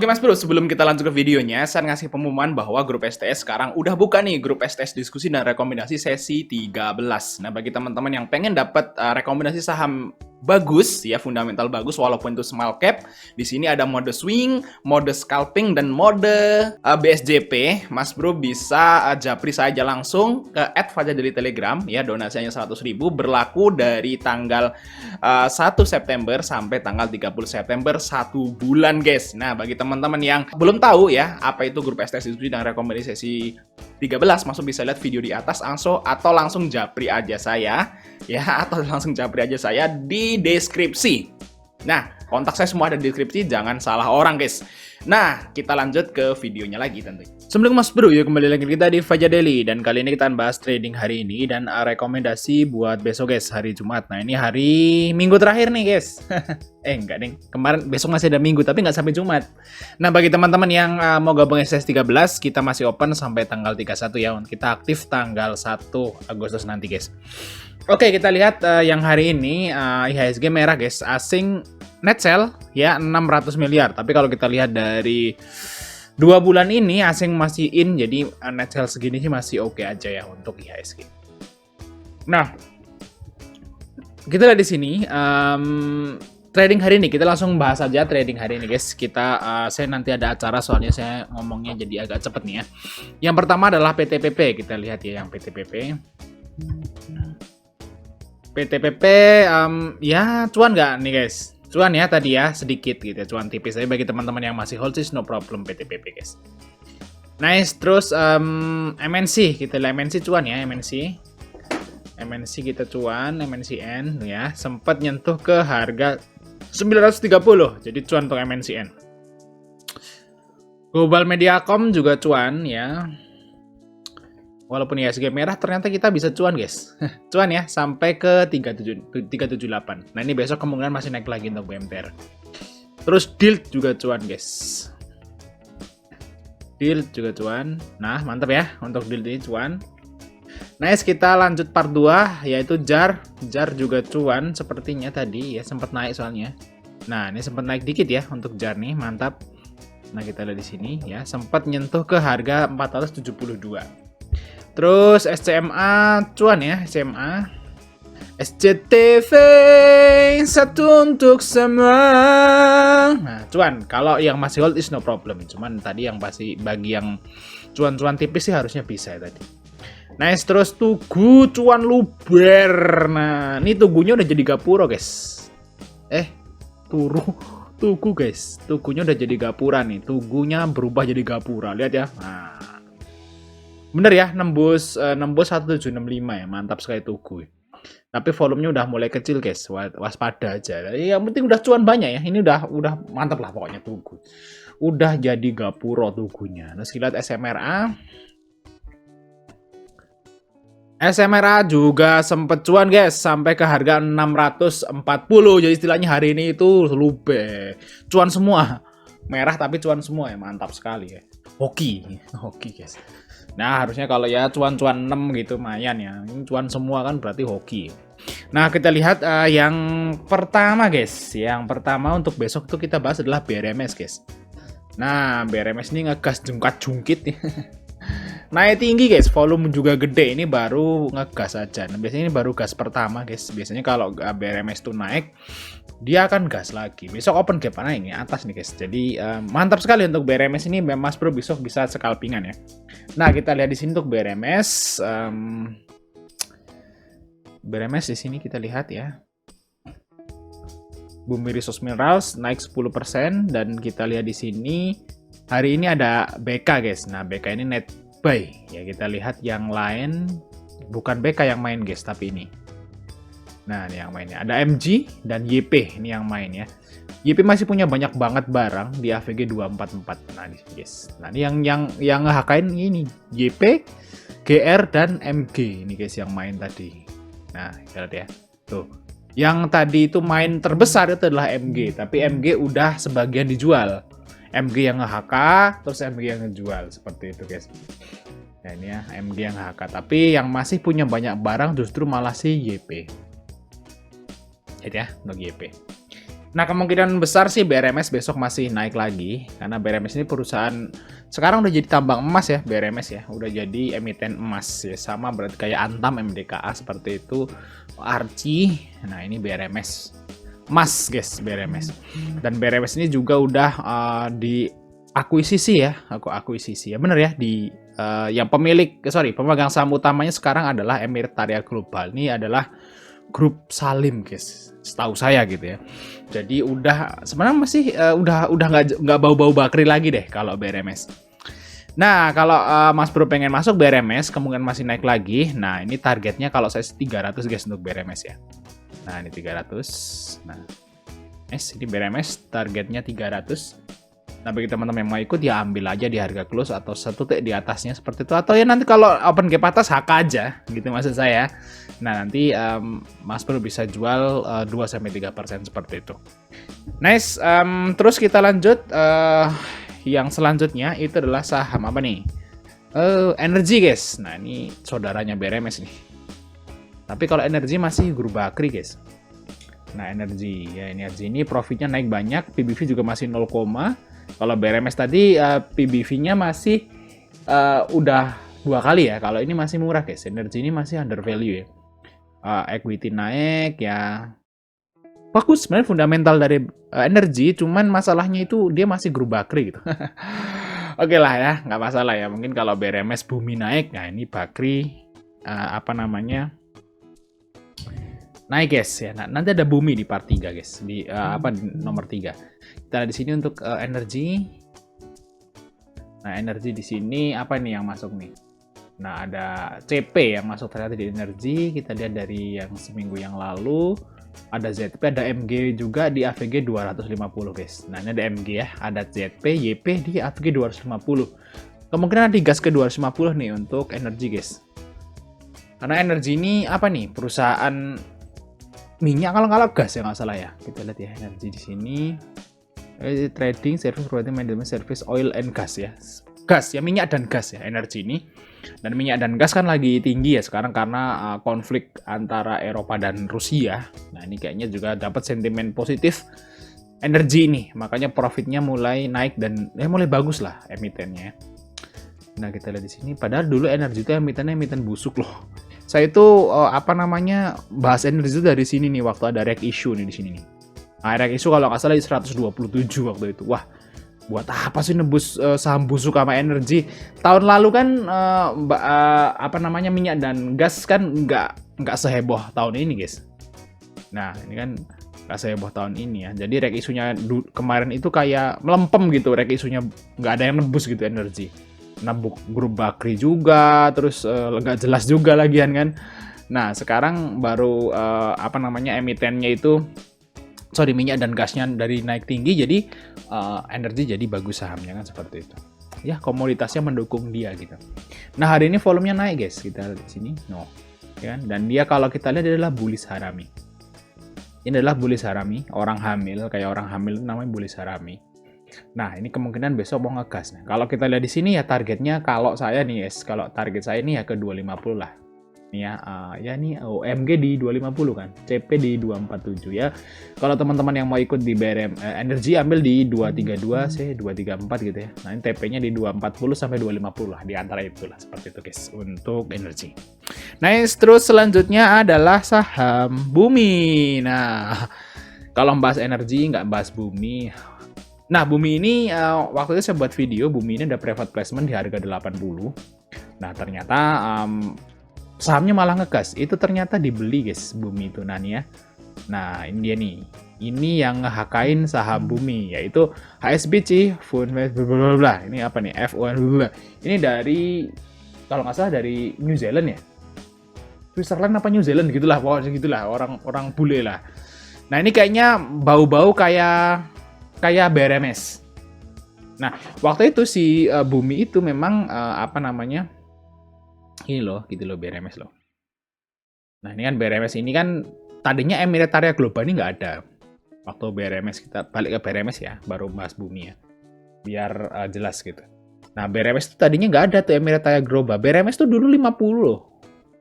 Oke Mas Bro, sebelum kita lanjut ke videonya, saya ngasih pengumuman bahwa grup STS sekarang udah buka nih, grup STS diskusi dan rekomendasi sesi 13. Nah, bagi teman-teman yang pengen dapat rekomendasi saham bagus, ya fundamental bagus walaupun itu small cap, di sini ada mode swing, mode scalping dan mode BSJP. Mas Bro bisa japri saja langsung ke @fajar dari Telegram, ya donasinya 100.000 berlaku dari tanggal 1 September sampai tanggal 30 September 1 bulan guys. Nah, bagi teman-teman yang belum tahu ya apa itu grup STS diskusi dan rekomendasi sesi 13, masuk bisa lihat video di atas atau langsung japri aja saya ya, atau langsung japri aja saya di deskripsi. Nah, kontak saya semua ada di deskripsi, jangan salah orang guys. Nah, kita lanjut ke videonya lagi tentunya. Sebelum Mas Bro, ya kembali lagi kita di Fajar Daily, dan kali ini kita bahas trading hari ini dan rekomendasi buat besok guys, hari Jumat. Nah, ini hari Minggu terakhir nih guys. Enggak nih, kemarin besok masih ada Minggu tapi nggak sampai Jumat. Nah, bagi teman-teman yang mau gabung STS 13, kita masih open sampai tanggal 31 ya. Kita aktif tanggal 1 Agustus nanti guys. Oke, kita lihat yang hari ini IHSG merah guys, asing net sell ya 600 miliar. Tapi kalau kita lihat dari 2 bulan ini asing masih in, jadi net sell segini sih masih oke aja ya untuk IHSG. Nah, kita lihat di sini trading hari ini, kita langsung bahas aja trading hari ini guys. Saya nanti ada acara soalnya saya ngomongnya jadi agak cepet nih ya. Yang pertama adalah PTPP, kita lihat ya yang PTPP. PTPP ya cuan nggak nih guys? Cuan ya tadi ya sedikit gitu ya, cuan tipis. Tapi bagi teman-teman yang masih hold sih no problem PTPP guys. Nice, terus MNC, kita lihat MNC cuan ya, MNC kita cuan, MNCN ya, sempat nyentuh ke harga 930, jadi cuan untuk MNCN. Global Mediacom juga cuan ya. Walaupun IHSG merah, ternyata kita bisa cuan guys. Cuan ya, sampai ke 378. Nah, ini besok kemungkinan masih naik lagi untuk BMTR. Terus DILT juga cuan guys. DILT juga cuan. Nah, mantap ya untuk DILT ini cuan. Nice, kita lanjut part 2 yaitu JAR. JAR juga cuan sepertinya tadi ya, sempat naik soalnya. Nah, ini sempat naik dikit ya untuk JAR nih, mantap. Nah, kita lihat di sini ya, sempat nyentuh ke harga 472. Terus SCMA cuan ya, SCMA. SCTV satu untuk semua. Nah, cuan. Kalau yang masih hold is no problem. Cuman tadi yang bagi yang cuan-cuan tipis sih harusnya bisa ya tadi. Nice, terus Tugu cuan luber. Nah, ini Tugunya udah jadi gapura guys. Tugu guys. Tugunya udah jadi gapura nih. Tugunya berubah jadi gapura. Lihat ya. Nah, bener ya, nembus 1765 ya, mantap sekali Tugu. Tapi volumenya udah mulai kecil guys, waspada aja. Yang penting udah cuan banyak ya, ini udah mantap lah pokoknya Tugu. Udah jadi gapuro Tugunya. Nah, kita lihat SMRA. SMRA juga sempet cuan guys, sampai ke harga 640. Jadi istilahnya hari ini itu lube. Cuan semua. Merah tapi cuan semua ya, mantap sekali ya. Hoki guys. Nah, harusnya kalau ya cuan-cuan 6 gitu lumayan ya. Ini cuan semua kan berarti hoki. Nah, kita lihat yang pertama guys. Yang pertama untuk besok tuh kita bahas adalah BRMS guys. Nah, BRMS ini ngegas jungkat-jungkit nih. Naik tinggi guys, volume juga gede, ini baru ngegas aja. Nah, biasanya ini baru gas pertama guys. Biasanya kalau BRMS tuh naik, dia akan gas lagi. Besok open gap naik nih atas nih guys. Jadi mantap sekali untuk BRMS ini, Mas Bro besok bisa scalpingan ya. Nah, kita lihat di sini untuk BRMS. BRMS di sini kita lihat ya. Bumi Resource Minerals naik 10% dan kita lihat di sini hari ini ada BK guys. Nah, BK ini net buy ya, kita lihat yang lain bukan BK yang main guys, tapi ini. Nah, ini yang mainnya ada MG dan YP, ini yang main ya. YP masih punya banyak banget barang di AVG 244. Nah, ini guys. Nah, ini yang ngehakain ini YP, GR dan MG ini guys yang main tadi. Nah, kita lihat ya. Tuh. Yang tadi itu main terbesar itu adalah MG, tapi MG udah sebagian dijual. MG yang nge-HK, terus MG yang ngejual, seperti itu guys. Nah, ini ya MG yang HK, tapi yang masih punya banyak barang justru malah si YP. Lihat ya, untuk YP. Nah, kemungkinan besar sih BRMS besok masih naik lagi, karena BRMS ini perusahaan sekarang udah jadi tambang emas ya, BRMS ya, udah jadi emiten emas ya, sama berarti kayak Antam, MDKA seperti itu, Archie. Nah, ini BRMS emas guys, BRMS. Dan BRMS ini juga udah diakuisisi ya, akuisisi ya, bener ya, di yang pemegang saham utamanya sekarang adalah Emirat Tariah Global. Ini adalah grup Salim guys, setahu saya gitu ya. Jadi udah sebenarnya masih udah nggak bau-bau bakri lagi deh kalau BRMS. Nah, kalau Mas Bro pengen masuk BRMS, kemungkinan masih naik lagi. Nah, ini targetnya kalau saya 300 guys untuk BRMS ya. Nah, ini 300. Nah, ini BRMS targetnya 300. Nah, bagi teman-teman yang mau ikut ya ambil aja di harga close atau satu titik di atasnya seperti itu. Atau ya nanti kalau open gap atas HK aja gitu maksud saya. Nah, nanti Mas Bro bisa jual 2-3% seperti itu. Nice, terus kita lanjut. Yang selanjutnya itu adalah saham apa nih? Energi guys. Nah, ini saudaranya BRMS nih. Tapi kalau energi masih grup bakri guys. Nah, energi ini profitnya naik banyak, PBV juga masih 0, kalau BRMS tadi PBV-nya masih udah 2 kali ya. Kalau ini masih murah guys. Energi ini masih under value ya. Equity naik ya. Bagus sebenarnya fundamental dari energi, cuman masalahnya itu dia masih grup bakri gitu. Oke lah ya, nggak masalah ya. Mungkin kalau BRMS bumi naik, nah ini bakri naik guys ya. Nah, nanti ada bumi di part 3 guys, di di nomor 3. Kita lihat di sini untuk energi. Nah, energi di sini apa nih yang masuk nih? Nah, ada CP yang masuk ternyata di energi. Kita lihat dari yang seminggu yang lalu. Ada ZP, ada MG juga di AVG 250 guys. Nah, ini ada MG ya, ada ZP, YP di AVG 250. Kemungkinan digas ke 250 nih untuk energi guys. Karena energi ini apa nih? Perusahaan minyak kalau nggak gas ya nggak salah ya. Kita lihat ya energi di sini. Trading, service, providing, maintenance, service, oil and gas ya. Gas ya, minyak dan gas ya energi ini. Dan minyak dan gas kan lagi tinggi ya sekarang karena konflik antara Eropa dan Rusia. Nah, ini kayaknya juga dapat sentimen positif energi ini. Makanya profitnya mulai naik dan mulai bagus lah emitennya. Nah, kita lihat di sini. Padahal dulu energi itu emiten busuk loh. Saya itu bahas energi itu dari sini nih waktu ada reg issue nih di sini nih. Nah, reg issue kalau nggak salah di 127 waktu itu. Wah, buat apa sih nebus saham busuk sama energi? Tahun lalu kan minyak dan gas kan nggak seheboh tahun ini guys. Nah, ini kan nggak seheboh tahun ini ya. Jadi reg isunya kemarin itu kayak melempem gitu, reg isunya nggak ada yang nebus gitu energi. Nabuk grup bakri juga, terus nggak jelas juga lagian kan. Nah, sekarang baru emitennya itu minyak dan gasnya dari naik tinggi, jadi energi jadi bagus sahamnya kan seperti itu. Ya, komoditasnya mendukung dia gitu. Nah, hari ini volumenya naik guys, kita lihat di sini. Ya, dan dia kalau kita lihat adalah bullish harami. Ini adalah bullish harami, orang hamil, kayak orang hamil itu namanya bullish harami. Nah, ini kemungkinan besok mau ngegas. Nah, kalau kita lihat di sini ya targetnya kalau saya nih guys, kalau target saya ini ya ke 250 lah. Nih ya, OMG di 250 kan, CP di 247 ya. Kalau teman-teman yang mau ikut di BRM energi ambil di 232, 234 gitu ya. Nah, ini TP-nya di 240 sampai 250 lah, di antara itulah seperti itu guys untuk energi. Nice, terus selanjutnya adalah saham bumi. Nah, kalau bahas energi nggak bahas bumi. Nah, bumi ini waktu itu saya buat video, bumi ini ada private placement di harga 80. Nah, ternyata sahamnya malah ngegas. Itu ternyata dibeli guys, bumi itu ya. Nah, ini dia nih. Ini yang ngehakain saham bumi, yaitu HSBC, bla. Ini apa nih? F1 Ini dari, kalau nggak salah dari New Zealand ya. Switzerland apa New Zealand gitulah, pokoknya gitulah, orang bule lah. Nah, ini kayaknya bau-bau kayak BRMS. Nah, waktu itu si bumi itu memang ini loh, gitu loh BRMS loh. Nah, ini kan BRMS ini kan tadinya Emirat Tariah Global ini nggak ada. Waktu BRMS, kita balik ke BRMS ya, baru bahas bumi ya. Biar jelas gitu. Nah, BRMS itu tadinya nggak ada tuh Emirat Tariah Global. BRMS tuh dulu 50 loh.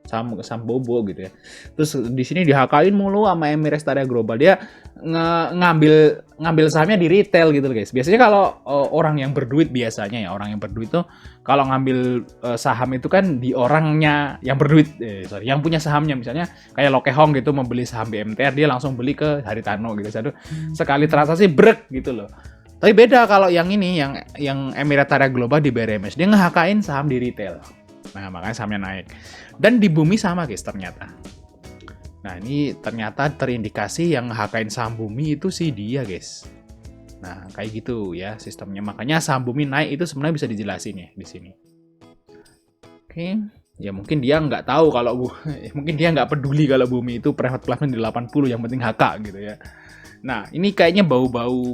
saham bobo gitu ya. Terus di sini dihakain mulu sama Emirates Tarea Global. Dia ngambil sahamnya di retail gitu loh guys. Biasanya kalau orang yang berduit biasanya ya, orang yang berduit tuh kalau ngambil saham itu kan di orangnya yang berduit, yang punya sahamnya. Misalnya kayak Lokehong gitu membeli saham BMTR, dia langsung beli ke Haritano gitu. Sekali transaksi brek gitu loh. Tapi beda kalau yang ini, yang Emirates Tarea Global di BRMS, dia ngehakain saham di retail. Nah, makanya sahamnya naik. Dan di Bumi sama guys ternyata. Nah, ini ternyata terindikasi yang ngehakain saham Bumi itu sih dia guys. Nah, kayak gitu ya sistemnya. Makanya saham Bumi naik itu sebenarnya bisa dijelasin ya di sini. Oke. Ya mungkin dia nggak tahu kalau mungkin dia nggak peduli kalau Bumi itu private placement di 80, yang penting HK gitu ya. Nah, ini kayaknya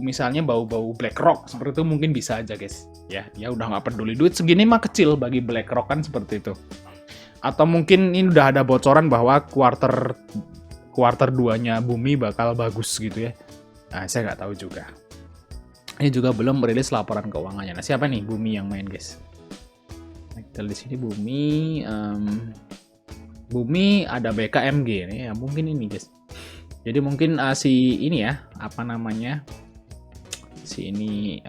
misalnya bau-bau BlackRock seperti itu mungkin bisa aja guys. Ya, dia udah nggak peduli, duit segini mah kecil bagi BlackRock kan seperti itu. Atau mungkin ini udah ada bocoran bahwa kuarter 2-nya Bumi bakal bagus gitu ya. Nah, saya nggak tahu juga. Ini juga belum merilis laporan keuangannya. Nah, siapa nih Bumi yang main guys? Nah, kita di sini Bumi ada BKMG nih ya, mungkin ini guys. Jadi mungkin si ini ya, apa namanya, si ini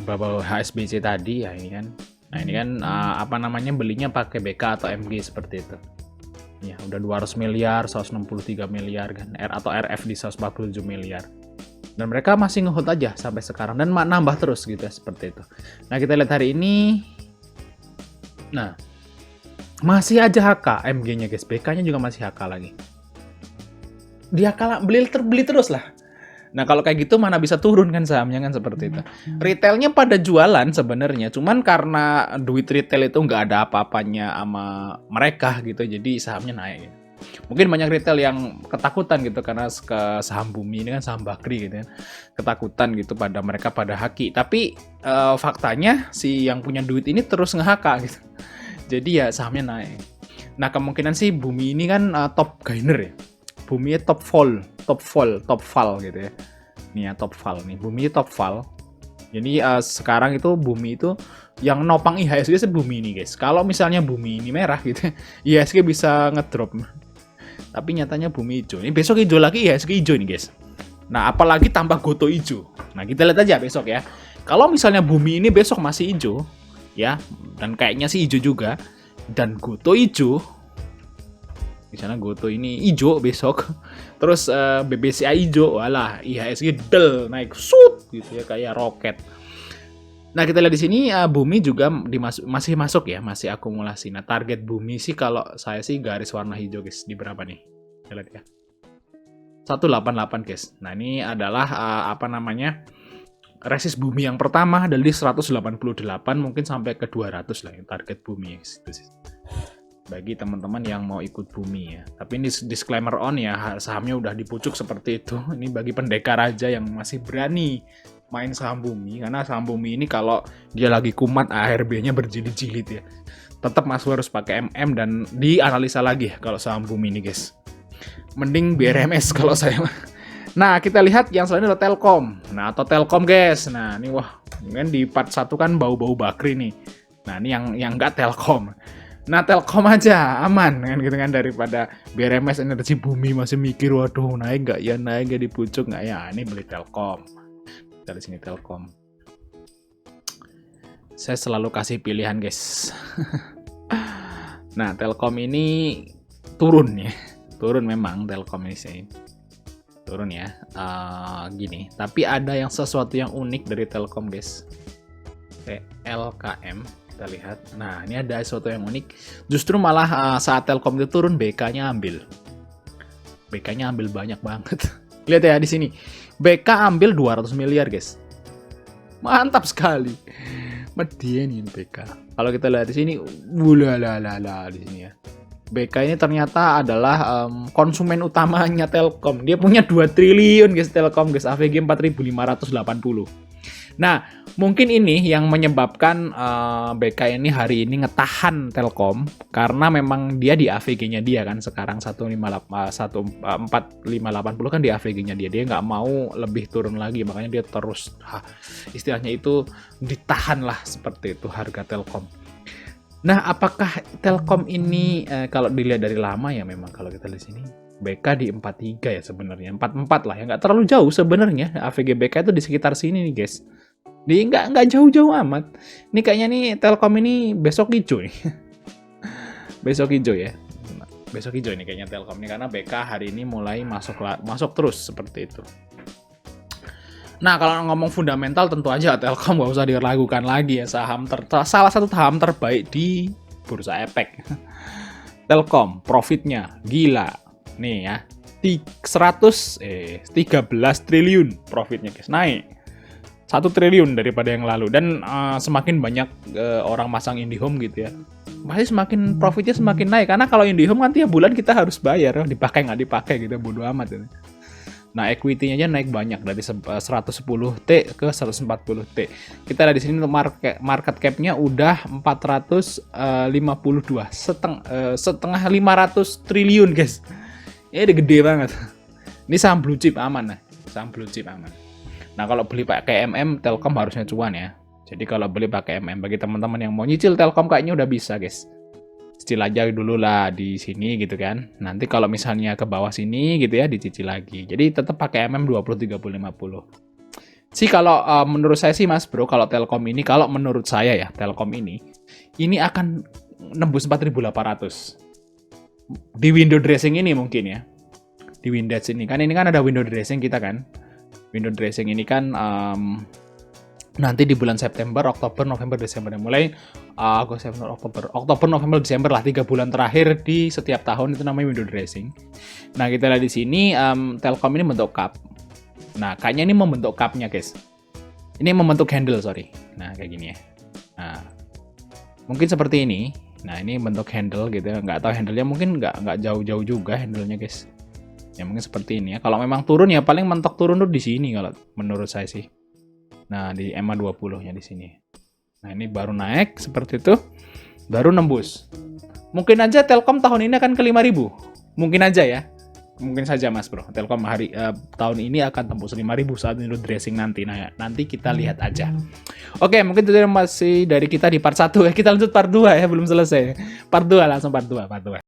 beberapa HSBC tadi ya ini kan. Nah ini kan apa namanya, belinya pakai BK atau MG seperti itu. Ya udah 200 miliar, 163 miliar kan, atau RF di 147 miliar. Dan mereka masih nge-hold aja sampai sekarang dan nambah terus gitu ya, seperti itu. Nah kita lihat hari ini, nah masih aja HK MG-nya guys, BK-nya juga masih HK lagi. Dia kalah beli terus lah. Nah kalau kayak gitu mana bisa turun kan sahamnya kan, seperti itu. Retailnya pada jualan sebenarnya, cuman karena duit retail itu nggak ada apa-apanya sama mereka gitu, jadi sahamnya naik. Mungkin banyak retail yang ketakutan gitu karena ke saham Bumi ini kan saham Bakri gitu kan, ketakutan gitu pada mereka pada haki. Tapi faktanya si yang punya duit ini terus nge-HK gitu. Jadi ya sahamnya naik. Nah kemungkinan sih Bumi ini kan top gainer ya. Bumi top fall gitu ya. Nih ya top fall nih. Bumi top fall. Jadi sekarang itu Bumi itu yang nopang IHSG Bumi ini guys. Kalau misalnya Bumi ini merah gitu, IHSG bisa ngedrop. Tapi nyatanya Bumi hijau. Ini besok hijau lagi, IHSG hijau nih guys. Nah apalagi tambah Goto hijau. Nah kita lihat aja besok ya. Kalau misalnya Bumi ini besok masih hijau ya, dan kayaknya sih hijau juga, dan Goto hijau, misalnya Goto ini hijau besok, terus BBCA hijau, walah IHSG del naik shoot gitu ya kayak roket. Nah kita lihat di sini Bumi juga masih masuk ya, masih akumulasi. Nah target Bumi sih kalau saya sih garis warna hijau guys, di berapa nih? Kita lihat ya. 188 guys. Nah ini adalah apa namanya, resist Bumi yang pertama dari 188 mungkin sampai ke 200 lah yang target Bumi guys. Itu sih. Bagi teman-teman yang mau ikut Bumi ya. Tapi ini disclaimer on ya, sahamnya udah dipucuk seperti itu. Ini bagi pendekar aja yang masih berani main saham Bumi, karena saham Bumi ini kalau dia lagi kumat ARB-nya berjilid-jilid ya. Tetap Mas harus pakai MM dan dianalisa lagi ya kalau saham Bumi ini guys. Mending BRMS kalau saya. Nah, kita lihat yang selanjutnya adalah Telkom. Nah, atau Telkom guys. Nah, ini wah, kan di part 1 kan bau-bau Bakri nih. Nah, ini yang enggak Telkom. Nah Telkom aja aman kan gitu kan, daripada BRMS Energi Bumi masih mikir waduh naik nggak ya, naik nggak, dipucuk nggak ya. Ini beli Telkom. Dari sini Telkom. Saya selalu kasih pilihan guys. Nah Telkom ini turun ya, turun memang Telkom ini sih turun ya. Gini, tapi ada yang sesuatu yang unik dari Telkom guys. LKM. Kita lihat. Nah, ini ada sesuatu yang unik. Justru malah saat Telkom itu turun, BK-nya ambil. BK-nya ambil banyak banget. Lihat ya di sini. BK ambil 200 miliar, guys. Mantap sekali. Medienin BK. Kalau kita lihat di sini, wulalala di sini ya. BK ini ternyata adalah konsumen utamanya Telkom. Dia punya 2 triliun guys Telkom guys, AVG 4.580. Nah, mungkin ini yang menyebabkan BK ini hari ini ngetahan Telkom, karena memang dia di AVG-nya dia kan sekarang 1.4580 kan di AVG-nya dia nggak mau lebih turun lagi, makanya dia terus istilahnya itu ditahan lah seperti itu harga Telkom. Nah, apakah Telkom ini kalau dilihat dari lama ya memang kalau kita lihat sini BK di 43 ya sebenarnya. 44 lah ya, nggak terlalu jauh sebenarnya. AVG BK itu di sekitar sini nih, guys. Di nggak jauh-jauh amat. Ini kayaknya nih Telkom ini besok hijau nih. Besok hijau ya. Besok hijau ini kayaknya Telkom ini karena BK hari ini mulai masuk terus seperti itu. Nah, kalau ngomong fundamental tentu aja Telkom nggak usah diragukan lagi ya, salah satu saham terbaik di Bursa Efek. Telkom profitnya gila. Nih ya. 13 triliun profitnya, guys. Naik 1 triliun daripada yang lalu dan semakin banyak orang masang IndiHome gitu ya. Pasti semakin profitnya semakin naik karena kalau IndiHome kan tiap bulan kita harus bayar, dipakai nggak dipakai gitu, bodo amat ini. Nah, equity-nya aja naik banyak dari 110T ke 140T. Kita lihat di sini untuk market cap-nya udah 452, setengah 500 triliun, guys. Ini udah gede banget. Ini saham blue chip aman nah. Saham blue chip aman. Nah, kalau beli pakai MM, Telkom harusnya cuan ya. Jadi kalau beli pakai MM, bagi teman-teman yang mau nyicil Telkom kayaknya udah bisa, guys. Cicil aja dulu lah di sini gitu kan. Nanti kalau misalnya ke bawah sini gitu ya, dicicil lagi. Jadi tetap pakai MM 20, 30, 50. Sih kalau menurut saya sih Mas Bro, kalau Telkom ini, kalau menurut saya ya, Telkom ini akan nembus 4.800. Di window dressing ini mungkin ya. Di window ini kan ada window dressing kita kan. Window dressing ini kan nanti di bulan September, Oktober, November, Desember. Mulai Oktober, November, Desember lah, 3 bulan terakhir di setiap tahun itu namanya window dressing. Nah, kita lihat di sini Telkom ini membentuk cup. Nah, kayaknya ini membentuk cup-nya, guys. Ini membentuk handle, sorry. Nah, kayak gini ya. Nah, mungkin seperti ini. Nah, ini bentuk handle gitu ya. Nggak tahu handle-nya, mungkin nggak jauh-jauh juga handle-nya, guys. Ya mungkin seperti ini ya. Kalau memang turun ya paling mentok turun tuh di sini kalau menurut saya sih. Nah, di EMA 20-nya di sini. Nah, ini baru naik seperti itu. Baru nembus. Mungkin aja Telkom tahun ini akan ke 5.000. Mungkin aja ya. Mungkin saja Mas Bro. Telkom tahun ini akan tembus 5.000 saat window dressing nanti. Nah, nanti kita lihat aja. Oke, mungkin itu masih dari kita di part 1 ya. Kita lanjut part 2 ya, belum selesai. Part 2 langsung part 2.